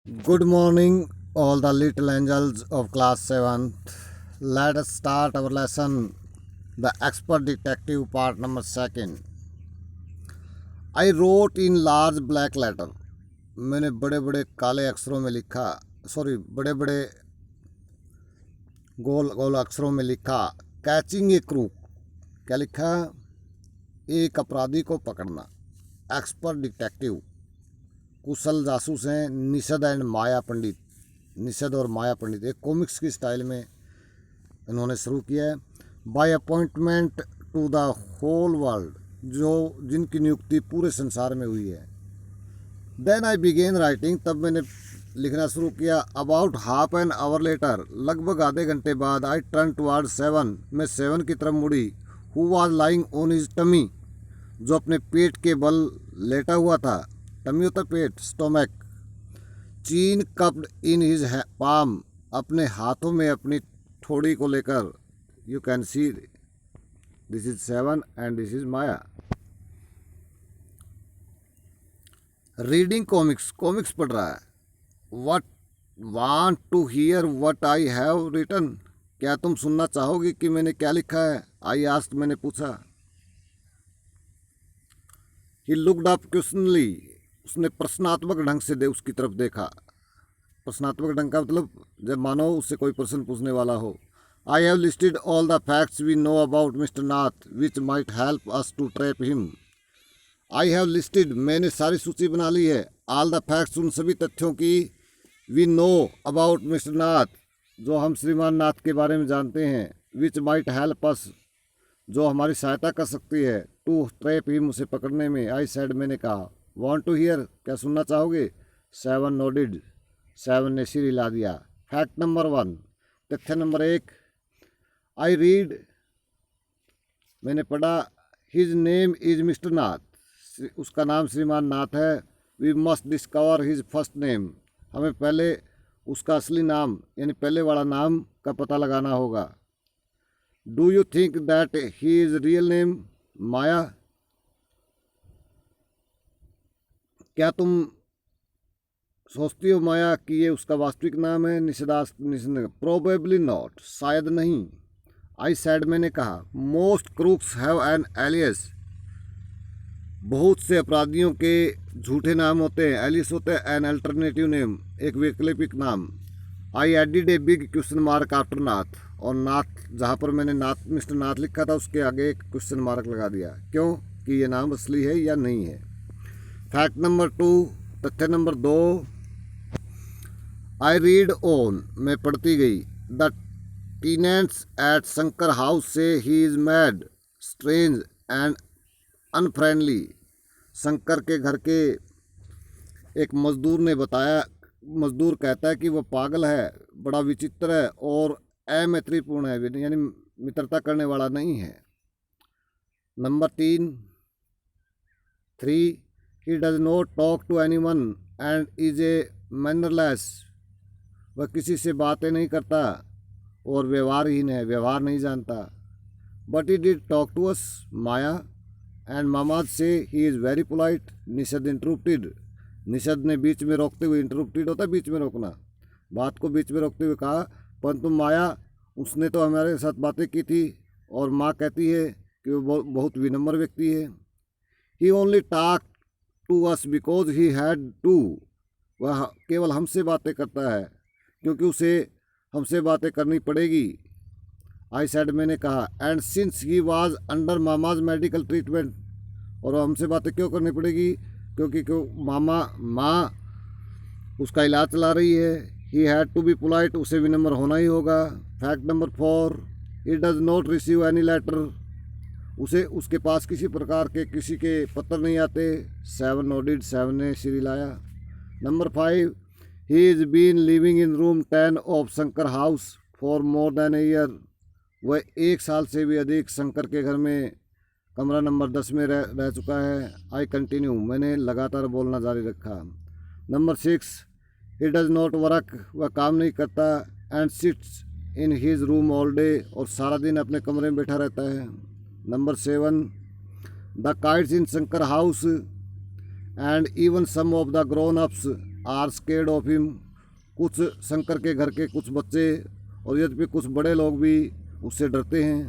Good morning, all the little angels of class 7th. Let us start our lesson, The Expert Detective, part number 2nd. I wrote in large black letter. मैंने बड़े बड़े काले अक्षरों में लिखा, बड़े बड़े गोल गोल अक्षरों में लिखा, कैचिंग ए क्रूक. क्या लिखा? एक अपराधी को पकड़ना. एक्सपर्ट डिटेक्टिव, कुशल जासूस हैं निषद एंड माया पंडित. निषद और माया पंडित एक कॉमिक्स की स्टाइल में इन्होंने शुरू किया है. By appointment to the whole world, जो जिनकी नियुक्ति पूरे संसार में हुई है. देन आई बिगेन राइटिंग, तब मैंने लिखना शुरू किया. About half an hour later, लगभग आधे घंटे बाद. आई टर्न टुवर्ड 7, मैं 7 की तरफ मुड़ी. Who was lying on his tummy, जो अपने पेट के बल लेटा हुआ था. टमी होता पेट, स्टोमक. चीन कप्ड इन हिज पाम, अपने हाथों में अपनी ठोड़ी को लेकर. You can see this is 7 and this is Maya. Reading comics, comics पढ़ रहा है. What want to hear what I have written, क्या तुम सुनना चाहोगे कि मैंने क्या लिखा है. आई आस्क्ड, मैंने पूछा. ही लुक्ड अप क्वेश्चनली, उसने प्रश्नात्मक ढंग से उसकी तरफ देखा. प्रश्नात्मक ढंग का मतलब जब मानो उससे कोई प्रश्न पूछने वाला हो. I have listed all the facts we know about mister Nath which might help us to trap him. I have listed, मैंने सारी सूची बना ली है. ऑल द फैक्ट्स, उन सभी तथ्यों की. वी नो अबाउट मिस्टर नाथ, जो हम श्रीमान नाथ के बारे में जानते हैं. विच माइट हेल्प अस, जो हमारी सहायता कर सकती है. टू ट्रैप हिम, उसे पकड़ने में. आई सेड, मैंने कहा. वॉन्ट टू हियर, क्या सुनना चाहोगे. 7 नोडिड, 7 ने सिर हिला दिया. फैक्ट नंबर 1, तथ्य नंबर 1. आई रीड, मैंने पढ़ा. His name is mister Nath, उसका नाम श्रीमान नाथ है. We must discover his first name, हमें पहले उसका असली नाम यानी पहले वाला नाम का पता लगाना होगा. Do you think that he is real name Maya, क्या तुम सोचती हो माया कि ये उसका वास्तविक नाम है. निषेधास प्रोबेबली नॉट, शायद नहीं. आई सैड, मैंने कहा. Most crooks have an alias, बहुत से अपराधियों के झूठे नाम होते हैं. एलियस होते हैं एन अल्टरनेटिव नेम, एक वैकल्पिक नाम. I added a big question mark after Nath, और नाथ जहाँ पर मैंने नाथ मिस्टर नाथ लिखा था उसके आगे एक क्वेश्चन मार्क लगा दिया. क्यों कि ये नाम असली है या नहीं है. फैक्ट नंबर 2, तथ्य नंबर 2. आई रीड ऑन, मैं पढ़ती गई. The tenants at Shankar house say he is mad, strange and unfriendly. Shankar के घर के एक मजदूर ने बताया, मजदूर कहता है कि वह पागल है, बड़ा विचित्र है और अमैत्रीपूर्ण है, यानी मित्रता करने वाला नहीं है. Number 3, he does not talk to anyone and is a mannerless, वह किसी से बातें नहीं करता और व्यवहारहीन है, व्यवहार नहीं जानता. But he did talk to us Maya and Mama say he is very polite. Nishad interrupted, Nishad ने बीच में रोकते हुए, इंटरप्टेड होता है बीच में रोकना, बात को बीच में रोकते हुए कहा. परंतु माया, उसने तो हमारे साथ बातें की थी और माँ कहती है कि वो बहुत विनम्र व्यक्ति है. He only talk to us because he had to, वह केवल हमसे बातें करता है क्योंकि उसे हमसे बातें करनी पड़ेगी. आई सेड, मैंने कहा. And since he was under mama's medical treatment, और हमसे बातें क्यों करनी पड़ेगी क्योंकि माँ उसका इलाज चला रही है. He had to be polite, उसे विनम्र होना ही होगा. Fact number 4, he does not receive any letter, उसे उसके पास किसी प्रकार के किसी के पत्र नहीं आते. 7 नोडिड, 7 ने सिर हिलाया. Number 5, he is been living in room 10 of Shankar house for more than a year, वह 1 साल से भी अधिक शंकर के घर में कमरा नंबर 10 में रह चुका है. आई कंटिन्यू, मैंने लगातार बोलना जारी रखा. Number 6, he does not work, वह काम नहीं करता. And sits in his room all day, और सारा दिन अपने कमरे में बैठा रहता है. Number 7, the kids in Shankar house and even some of the grown ups are scared of him, कुछ शंकर के घर के कुछ बच्चे और यद्यपि कुछ बड़े लोग भी उससे डरते हैं।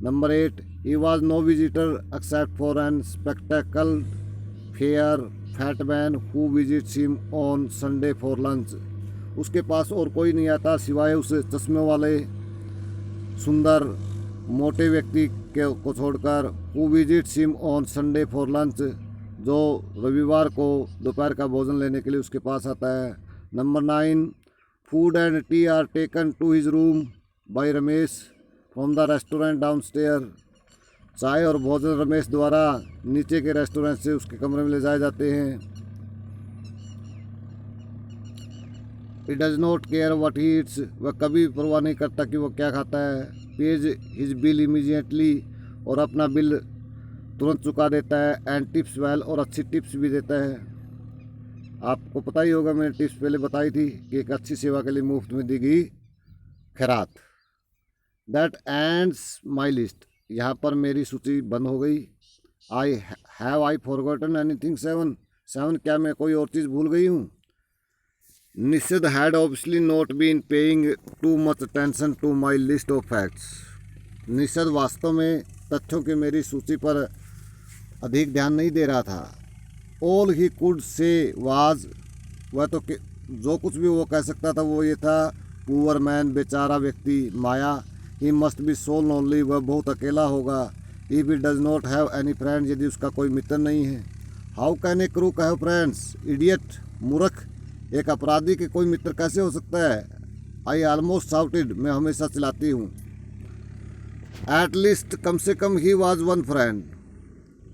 Number 8, he was no visitor except for an spectacle fair fat man who visits him on Sunday for lunch. उसके पास और कोई नहीं आता सिवाय उस चश्मे वाले सुंदर मोटे व्यक्ति को छोड़कर, who visits him on Sunday for lunch, जो रविवार को दोपहर का भोजन लेने के लिए उसके पास आता है। Number 9, food and tea are taken to his room by Ramesh from the restaurant downstair. चाय और भोजन रमेश द्वारा नीचे के रेस्टोरेंट से उसके कमरे में ले जाए जाते हैं। He does not care what he eats, वह कभी परवाह नहीं करता कि वो क्या खाता है। पेज हिज बिल इमीडिएटली, और अपना बिल तुरंत चुका देता है। एंड टिप्स वेल, और अच्छी टिप्स भी देता है। आपको पता ही होगा, मैंने टिप्स पहले बताई थी कि एक अच्छी सेवा के लिए मुफ्त में दी गई खैरात। दैट एंड्स माई लिस्ट, यहाँ पर मेरी सूची बंद हो गई। आई फॉरगॉटन एनीथिंग 7, क्या मैं कोई और चीज़ भूल गई हूँ? निषद had obviously not been paying too much attention to my list of facts. निषद वास्तव में तथ्यों की मेरी सूची पर अधिक ध्यान नहीं दे रहा था। All he could say was, वह तो जो कुछ भी वो कह सकता था वो ये था, पुअर मैन, बेचारा व्यक्ति, माया, he must be so lonely, वह बहुत अकेला होगा। If he does not have any friends, यदि उसका कोई मित्र नहीं है। How can a crook have friends? Idiot, मूर्ख, एक अपराधी के कोई मित्र कैसे हो सकता है? आई ऑलमोस्ट शाउटेड, मैं हमेशा चिल्लाती हूँ। एट लीस्ट, कम से कम ही वॉज वन फ्रेंड,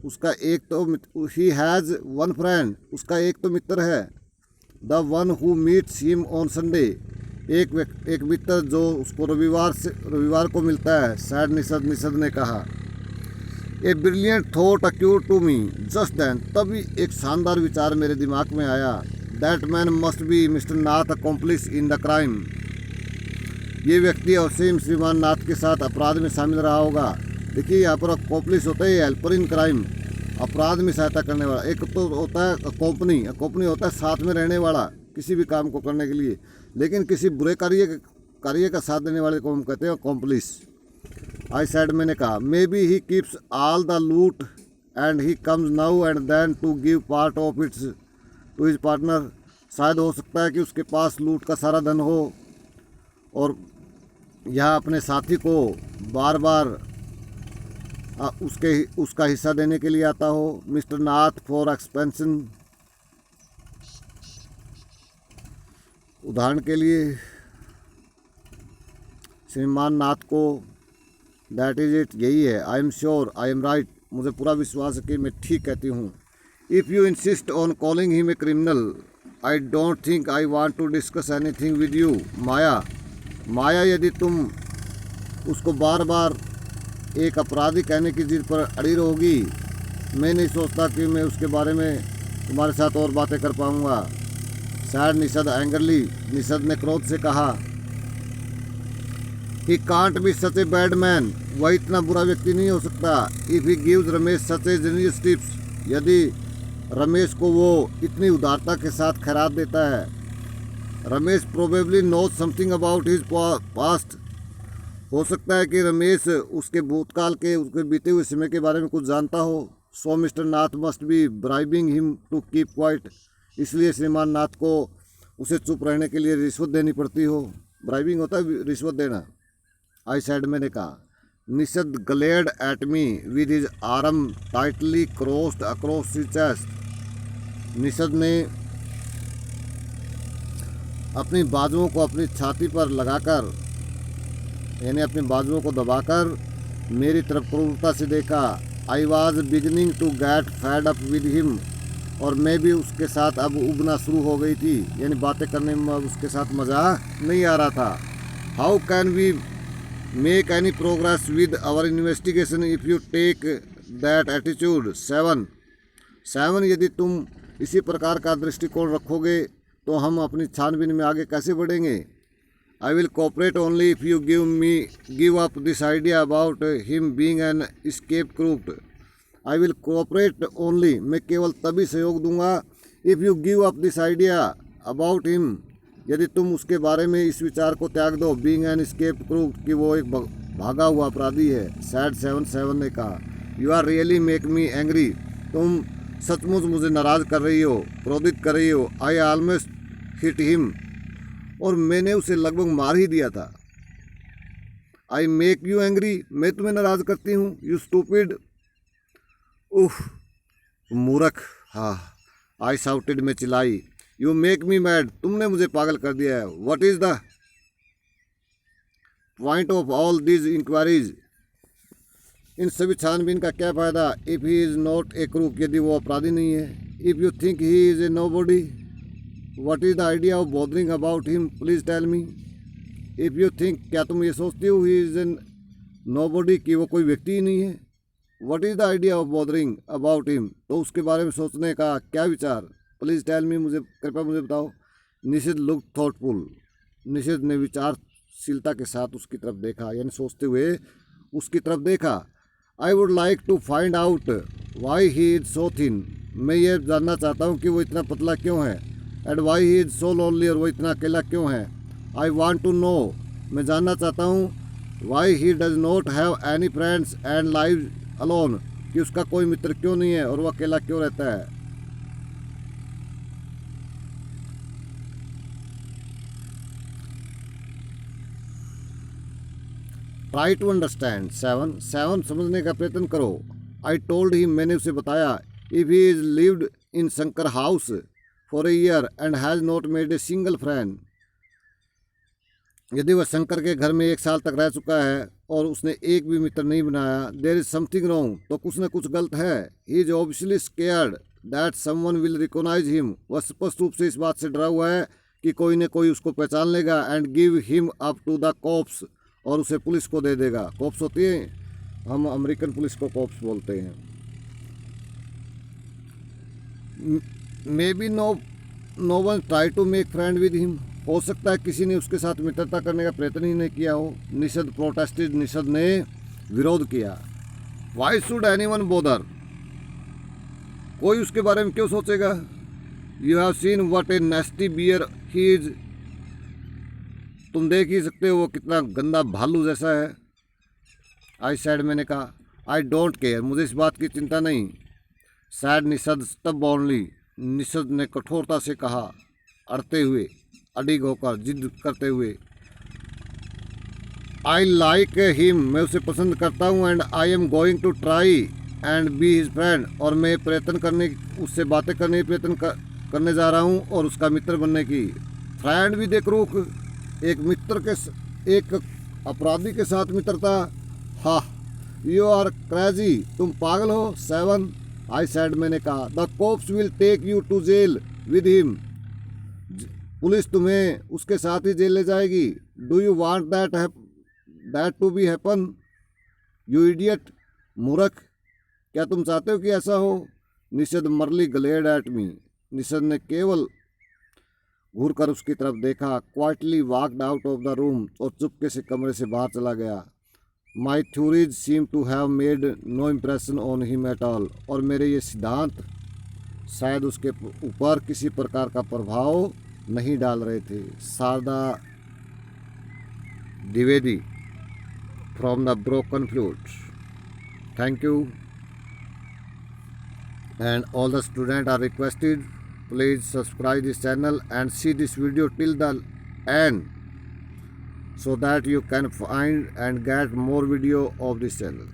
उसका एक तो ही हैज़ वन फ्रेंड, उसका एक तो मित्र है। The one who meets him on Sunday, एक मित्र जो उसको रविवार को मिलता है। सैड निषद ने कहा। A brilliant thought occurred to me just then, तभी एक शानदार विचार मेरे दिमाग में आया। That man must be mister Nath accomplice in the crime, ये व्यक्ति अवश्य श्रीमान नाथ के साथ अपराध में शामिल रहा होगा। देखिए, यहाँ पर अकॉम्प्लिस होता है हेल्पर इन क्राइम, अपराध में सहायता करने वाला। एक तो होता है अकॉम्पनी होता है साथ में रहने वाला किसी भी काम को करने के लिए, लेकिन किसी बुरे कार्य का साथ देने वाले को हम कहते हैं अकॉम्प्लिस। आई सेड, मैंने कहा, maybe he keeps all the loot and he comes now and then to give part of its to his partner. शायद हो सकता है कि उसके पास लूट का सारा धन हो और यह अपने साथी को बार बार उसका हिस्सा देने के लिए आता हो। मिस्टर नाथ फॉर एक्सपेंशन, उदाहरण के लिए श्रीमान नाथ को। दैट इज इट, यही है। I am sure I am right, मुझे पूरा विश्वास है कि मैं ठीक कहती हूँ। If you insist on calling him a criminal, I don't think I want to discuss anything with you. Maya, यदि तुम उसको बार बार एक अपराधी कहने की जिद पर अड़ी रहोगी, मैं नहीं सोचता कि मैं उसके बारे में तुम्हारे साथ और बातें कर पाऊँगा। सैड निषद एंगरली, निषद ने क्रोध से कहा। He can't be such a bad man, वह इतना बुरा व्यक्ति नहीं हो सकता। If he gives Ramesh such A genius tips, यदि रमेश को वो इतनी उदारता के साथ खैरात देता है। Ramesh probably knows something about his past, हो सकता है कि रमेश उसके भूतकाल के, उसके बीते हुए समय के बारे में कुछ जानता हो। So mister Nath must be bribing him to keep quiet, इसलिए श्रीमान नाथ को उसे चुप रहने के लिए रिश्वत देनी पड़ती हो। ब्राइबिंग होता है रिश्वत देना। आई सेड, मैंने कहा। Nishad glared at me with his arm tightly crossed across his chest, Nishad ने अपनी बाजुओं को अपनी छाती पर लगाकर, यानी अपनी बाजुओं को दबाकर मेरी तरफ क्रूरता से देखा। I was beginning to get fed up with him, और मैं भी उसके साथ अब उबना शुरू हो गई थी, यानी बातें करने में उसके साथ मज़ा नहीं आ रहा था। How can we make any progress with our investigation if you take that attitude. 7, यदि तुम इसी प्रकार का दृष्टिकोण रखोगे तो हम अपनी छानबीन में आगे कैसे बढ़ेंगे। I will cooperate only if you give up this idea about him being an escape crook. I will cooperate only, मैं केवल तभी सहयोग दूंगा if you give up this idea about him, यदि तुम उसके बारे में इस विचार को त्याग दो, बीइंग एन एस्केप क्रू, कि वो एक भागा हुआ अपराधी है, सैड 77 ने कहा। You are really make me angry, तुम सचमुच मुझे नाराज़ कर रही हो, क्रोधित कर रही हो। आई ऑलमोस्ट हिट हिम, और मैंने उसे लगभग मार ही दिया था। आई मेक यू एंग्री, मैं तुम्हें नाराज़ करती हूँ। यू स्टूपिड, उफ मूर्ख, हाँ। आई शाउटेड, में चिल्लाई। यू मेक मी मैड, तुमने मुझे पागल कर दिया है। What is the point of all these inquiries, इन सभी छानबीन का क्या फ़ायदा। If he is not a crook, यदि वो अपराधी नहीं है। If you think he is a nobody, what is the idea of bothering about him, please tell me. If you think, क्या तुम ये सोचती हो, he is a nobody, कि वो कोई व्यक्ति ही नहीं है। What is the idea of bothering about him, तो उसके बारे में सोचने का क्या विचार। प्लीज़ टेल मी, कृपया मुझे बताओ। निषिद्ध लुक थॉटफुल, निषिद्ध ने विचारशीलता के साथ उसकी तरफ देखा, यानी सोचते हुए उसकी तरफ देखा। I would like to find out why he is so thin, मैं ये जानना चाहता हूँ कि वो इतना पतला क्यों है। And Y he is so lonely, और वो इतना अकेला क्यों है। आई वॉन्ट टू नो, मैं जानना चाहता हूँ। Why he does not have any friends and live alone, कि उसका कोई मित्र क्यों नहीं है और वो अकेला क्यों रहता है। ट्राई टू अंडरस्टैंड, 7 समझने का प्रयत्न करो। आई टोल्ड हिम, मैंने उसे बताया। If he is lived in Shankar house for a year and has not made a single friend, यदि वह शंकर के घर में 1 साल तक रह चुका है और उसने एक भी मित्र नहीं बनाया, देयर इज़ समथिंग रॉन्ग, तो कुछ न कुछ गलत है। He is obviously scared that someone will recognise him, वह स्पष्ट रूप से इस बात से डरा हुआ है कि कोई न कोई उसको पहचान लेगा। And give him up to the cops, और उसे पुलिस को दे देगा। कॉप्स होती है, हम अमेरिकन पुलिस को कॉप्स बोलते हैं। Maybe no one try to make friend with him, हो सकता है किसी ने उसके साथ मित्रता करने का प्रयत्न ही नहीं किया हो। निषद प्रोटेस्टेड, निषद ने विरोध किया। वाई शुड एनीवन बोदर, कोई उसके बारे में क्यों सोचेगा। You have seen what a nasty bear he is, तुम देख ही सकते हो वो कितना गंदा भालू जैसा है। आई सैड, मैंने कहा। आई डोंट केयर, मुझे इस बात की चिंता नहीं। सैड निषद स्टबॉर्नली, निषद ने कठोरता से कहा, अड़ते हुए, अडिग होकर, जिद करते हुए। आई लाइक हिम, मैं उसे पसंद करता हूँ। And I am going to try and be his friend, और मैं प्रयत्न करने, उससे बातें करने की प्रयत्न करने जा रहा हूँ और उसका मित्र बनने की। फ्रेंड भी देख रूख, एक मित्र के, एक अपराधी के साथ मित्रता, हा, यू आर क्रेजी, तुम पागल हो। 7, आई सैड, मैंने कहा। The cops will take you to jail with him, पुलिस तुम्हें उसके साथ ही जेल ले जाएगी। Do you want that to be happen, you idiot, मूर्ख, क्या तुम चाहते हो कि ऐसा हो। निषद मरली ग्लेड एट मी, निषद ने केवल घूर कर उसकी तरफ देखा। Quietly walked out of the room, और चुपके से कमरे से बाहर चला गया। My theories seem to have made no impression on him at all, और मेरे ये सिद्धांत शायद उसके ऊपर किसी प्रकार का प्रभाव नहीं डाल रहे थे। Sharda Dwivedi from the broken flute. Thank you, and all the students are requested, please subscribe this channel and see this video till the end so that you can find and get more video of this channel.